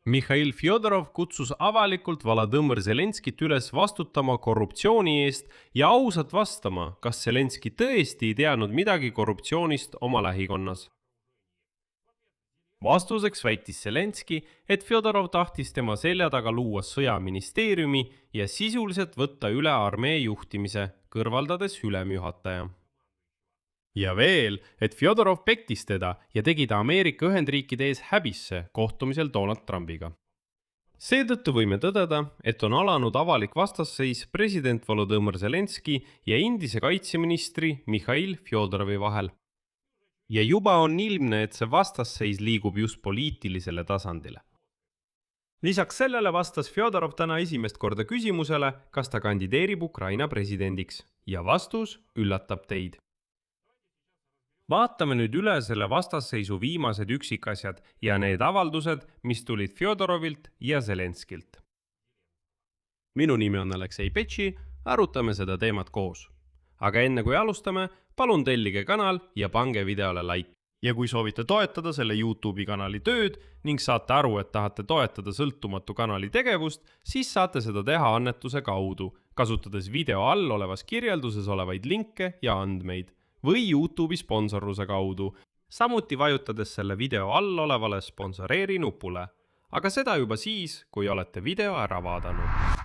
Mihhail Fjodorov kutsus avalikult Volodõmõr Zelenskit üles vastutama korruptsiooni eest ja ausalt vastama, kas Zelenski tõesti ei teadnud midagi korruptsioonist oma lähikonnas. Vastuseks väitis Zelenski, et Fjodorov tahtis tema selja taga luua sõjaministeeriumi ja sisuliselt võtta üle armee juhtimise, kõrvaldades ülemjuhataja. Ja veel, et Fjodorov pettis teda ja tegi ta Ameerika Ühendriikide ees häbisse kohtumisel Donald Trumpiga. Seetõttu võime tõdeda, et on alanud avalik vastasseis president Volodõmõr Zelenski ja endise kaitseministri Mihhail Fjodorovi vahel. Ja juba on ilmne, et see vastasseis liigub just poliitilisele tasandile. Lisaks sellele vastas Fjodorov täna esimest korda küsimusele, kas ta kandideerib Ukraina presidendiks, ja vastus üllatab teid. Vaatame nüüd üle selle vastasseisu viimased üksikasjad ja need avaldused, mis tulid Fjodorovilt ja Zelenskilt. Minu nimi on Aleksei Petši, arutame seda teemat koos. Aga enne kui alustame, palun tellige kanal ja pange videole like. Ja kui soovite toetada selle YouTube'i kanali tööd ning saate aru, et tahate toetada sõltumatu kanali tegevust, siis saate seda teha annetuse kaudu, kasutades video all olevas kirjelduses olevaid linke ja andmeid või YouTube'i sponsorluse kaudu, samuti vajutades selle video all olevale sponsoreeri nupule, aga seda juba siis, kui olete video ära vaadanud.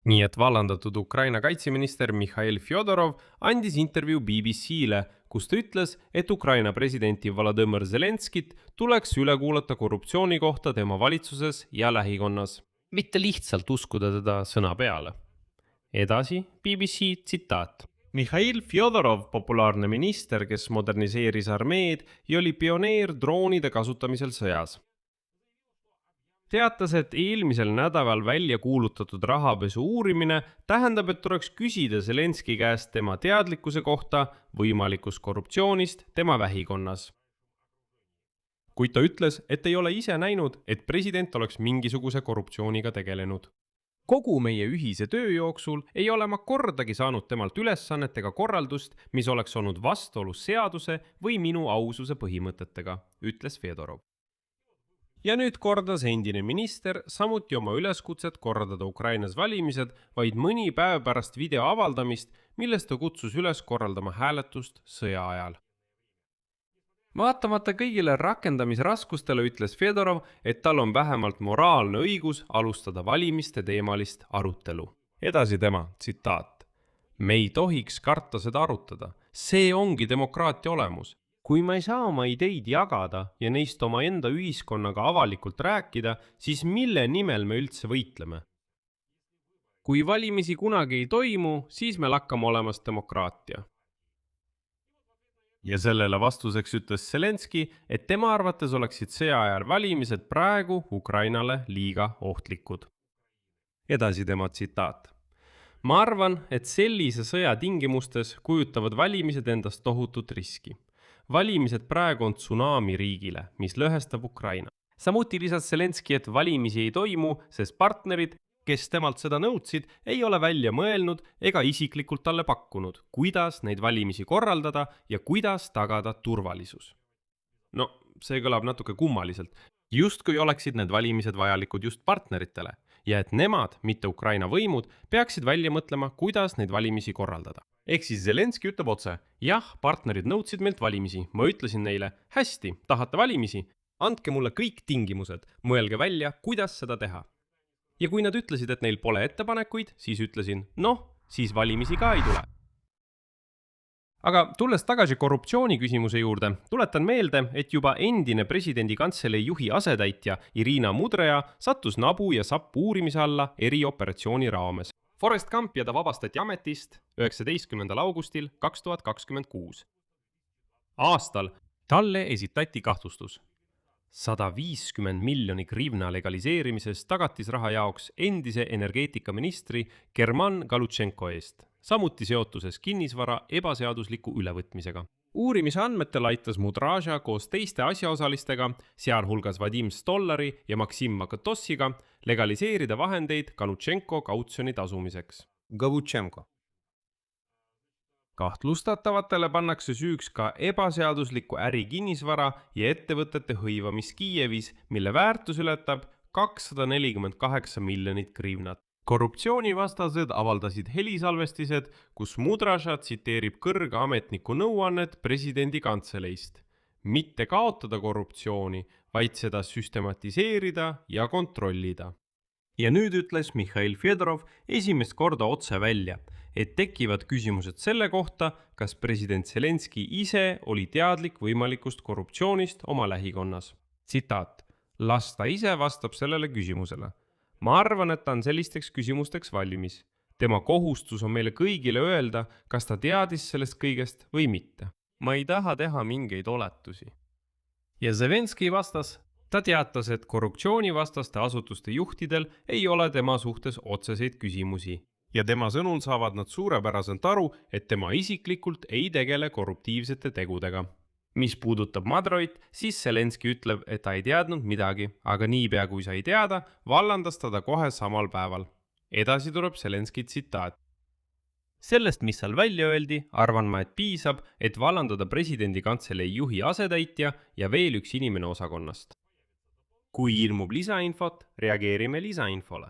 Nii et vallandatud Ukraina kaitseminister Mihhail Fjodorov andis intervjuu BBC-le, kus ta ütles, et Ukraina presidenti Volodõmõr Zelenskit tuleks üle kuulata korruptsiooni kohta tema valitsuses ja lähikonnas, mitte lihtsalt uskuda teda sõna peale. Edasi BBC tsitaat. Mihhail Fjodorov, populaarne minister, kes moderniseeris armeed ja oli pioneer droonide kasutamisel sõjas. Teatas, et eelmisel nädalal välja kuulutatud rahapesu uurimine tähendab, et tuleks küsida Zelenski käest tema teadlikkuse kohta võimalikust korruptsioonist tema vähikonnas. Kuid ta ütles, et ei ole ise näinud, et president oleks mingisuguse korruptsiooniga tegelenud. Kogu meie ühise töö jooksul ei ole ma kordagi saanud temalt ülesannet ega korraldust, mis oleks olnud vastuolus seaduse või minu aususe põhimõtetega, ütles Fjodorov. Ja nüüd kordas endine minister samuti oma üleskutset korraldada Ukrainas valimised vaid mõni päev pärast video avaldamist, millest ta kutsus üles korraldama hääletust sõja ajal. Vaatamata kõigile rakendamisraskustele ütles Fjodorov, et tal on vähemalt moraalne õigus alustada valimiste teemalist arutelu. Edasi tema, tsitaat. Me ei tohiks karta seda arutada. See ongi demokraatia olemus. Kui ma ei saa oma ideid jagada ja neist oma enda ühiskonnaga avalikult rääkida, siis mille nimel me üldse võitleme? Kui valimisi kunagi ei toimu, siis me lakkame olemas demokraatia. Ja sellele vastuseks ütles Zelenski, et tema arvates oleksid sõja ajal valimised praegu Ukrainale liiga ohtlikud. Edasi tema tsitaat. Ma arvan, et sellise sõja tingimustes kujutavad valimised endast tohutut riski. Valimised praegu on tsunami riigile, mis lõhestab Ukraina. Samuti lisas Zelenski, et valimisi ei toimu, sest partnerid, kes temalt seda nõudsid, ei ole välja mõelnud ega isiklikult talle pakkunud, kuidas neid valimisi korraldada ja kuidas tagada turvalisus. No, see kõlab natuke kummaliselt. Justkui oleksid need valimised vajalikud just partneritele ja et nemad, mitte Ukraina võimud, peaksid välja mõtlema, kuidas neid valimisi korraldada. Ehk siis Zelenski ütleb otse, jah, partnerid nõudsid meilt valimisi. Ma ütlesin neile, hästi, tahate valimisi? Andke mulle kõik tingimused, mõelge välja, kuidas seda teha. Ja kui nad ütlesid, et neil pole ettepanekuid, siis ütlesin, siis valimisi ka ei tule. Aga tulles tagasi korruptsiooni küsimuse juurde, tuletan meelde, et juba endine presidendi kantselei juhi asetäitja Irina Mudreja sattus nabu ja sappu uurimise alla erioperatsiooni raames. Forrest Gump ja ta vabastati ametist 19. augustil 2026. Aastal talle esitati kahtlustus 150 miljoni grivna legaliseerimises tagatisraha jaoks endise energeetikaministri German Galutšenko eest, samuti seotuses kinnisvara ebaseadusliku ülevõtmisega. Uurimise andmetel aitas Mudraža koos teiste asjaosalistega, sealhulgas Vadim Stollari ja Maksim Makatossiga, legaliseerida vahendeid Galutšenko kautsjoni tasumiseks. Galutšenko. kahtlustatavatele pannakse süüks ka ebaseadusliku äri kinnisvara ja ettevõtete hõivamis Kiievis, mille väärtus ületab 248 miljonit grivnat. korruptsioonivastased avaldasid helisalvestised, kus Mudraša tsiteerib kõrge ametniku nõuannet presidendi kantseleist. Mitte kaotada korruptsiooni, vaid seda süstematiseerida ja kontrollida. Ja nüüd ütles Mihhail Fjodorov esimest korda otse välja, et tekivad küsimused selle kohta, kas president Zelenski ise oli teadlik võimalikust korruptsioonist oma lähikonnas. Tsitaat: las ta ise vastab sellele küsimusele. Ma arvan, et ta on sellisteks küsimusteks valmis. Tema kohustus on meile kõigile öelda, kas ta teadis sellest kõigest või mitte. Ma ei taha teha mingeid oletusi. Ja Zelenski vastas, ta teatas, et korruptsioonivastaste asutuste juhtidel ei ole tema suhtes otseseid küsimusi. Ja tema sõnul saavad nad suurepäraselt aru, et tema isiklikult ei tegele korruptiivsete tegudega. Mis puudutab Madroit, siis Zelenski ütleb, et ta ei teadnud midagi, aga niipea kui sai teada, vallandas ta kohe samal päeval. Edasi tuleb Zelenski tsitaat. Sellest, mis seal välja öeldi, arvan ma, et piisab, et vallandada presidendi kantselei juhi asetäitja ja veel üks inimene osakonnast. Kui ilmub lisainfot, reageerime lisainfole.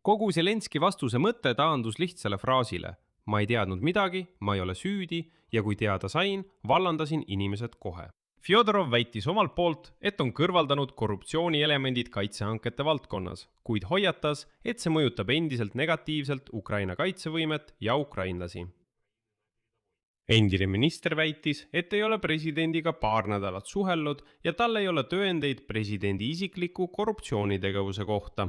Kogu Zelenski vastuse mõte taandus lihtsale fraasile. Ma ei teadnud midagi, ma ei ole süüdi ja kui teada sain, vallandasin inimesed kohe. Fjodorov väitis omalt poolt, et on kõrvaldanud korruptsioonielemendid kaitsehankete valdkonnas, kuid hoiatas, et see mõjutab endiselt negatiivselt Ukraina kaitsevõimet ja ukrainlasi. Endine minister väitis, et ei ole presidendiga paar nädalat suhelnud ja tal ei ole tõendeid presidendi isikliku korruptsioonitegevuse kohta.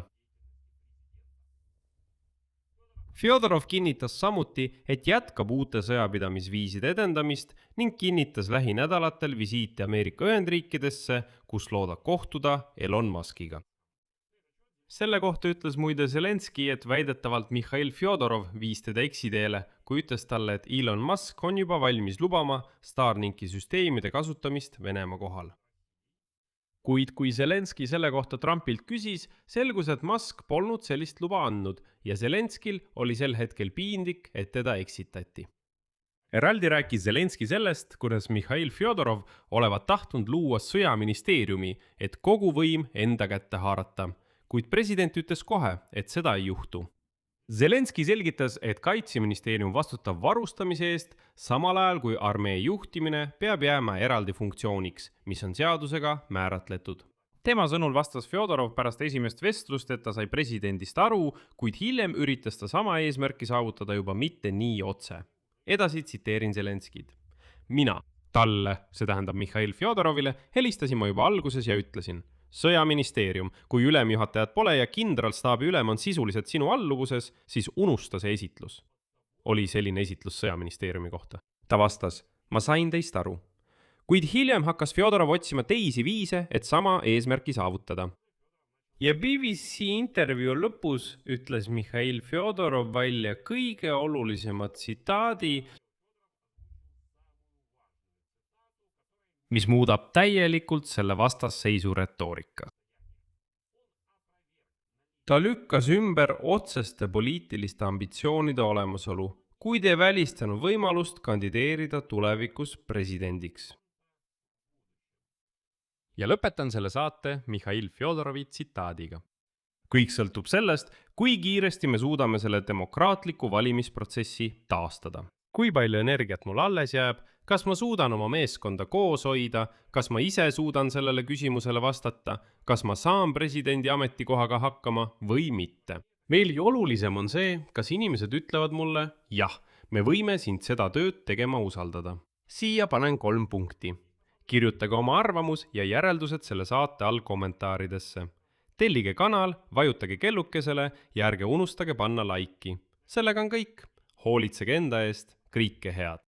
Fjodorov kinnitas samuti, et jätkab uute sõjapidamisviiside edendamist ning kinnitas lähinädalatel visiiti Ameerika Ühendriikidesse, kus loodab kohtuda Elon Muskiga. Selle kohta ütles muide Zelenski, et väidetavalt Mihhail Fjodorov viis teda eksiteele, kui ütles talle, et Elon Musk on juba valmis lubama Starlinki süsteemide kasutamist Venemaa kohal. Kuid kui Zelenski selle kohta Trumpilt küsis, selgus, et Musk polnud sellist luba andnud ja Zelenskil oli sel hetkel piinlik, et teda eksitati. Eraldi rääkis Zelenski sellest, kuidas Mihhail Fjodorov olevat tahtnud luua sõjaministeeriumi, et kogu võim enda kätte haarata, kuid president ütles kohe, et seda ei juhtu. Zelenski selgitas, et kaitseministeerium vastutab varustamise eest, samal ajal kui armee juhtimine peab jääma eraldi funktsiooniks, mis on seadusega määratletud. Tema sõnul vastas Fjodorov pärast esimest vestlust, et ta sai presidendist aru, kuid hiljem üritas ta sama eesmärki saavutada juba mitte nii otse. Edasi tsiteerin Zelenskid. Mina, talle, see tähendab Mihhail Fjodorovile, helistasin ma juba alguses ja ütlesin: sõjaministeerium, kui ülemjuhatajad pole ja kindralstaabi ülem on sisuliselt sinu alluvuses, siis unusta see esitlus. Oli selline esitlus sõjaministeeriumi kohta. Ta vastas: ma sain teist aru. Kuid hiljem hakkas Fjodorov otsima teisi viise, et sama eesmärki saavutada. Ja BBC intervjuu lõpus ütles Mihhail Fjodorov välja kõige olulisema tsitaadi, mis muudab täielikult selle vastasseisu retoorika. Ta lükkas ümber otseste poliitiliste ambitsioonide olemasolu, kuid ei välistanud võimalust kandideerida tulevikus presidendiks. Ja lõpetan selle saate Mihhail Fjodorovi tsitaadiga. Kõik sõltub sellest, kui kiiresti me suudame selle demokraatliku valimisprotsessi taastada. Kui palju energiat mul alles jääb, kas ma suudan oma meeskonda koos hoida, kas ma ise suudan sellele küsimusele vastata, kas ma saan presidendi ametikohaga hakkama või mitte. Veelgi olulisem on see, kas inimesed ütlevad mulle, jah, me võime sind seda tööd tegema usaldada. Siia panen 3 punkti. Kirjutage oma arvamus ja järeldused selle saate all kommentaaridesse. Tellige kanal, vajutage kellukesele ja ärge unustage panna laiki. Sellega on kõik. Hoolitsege enda eest, kõike head!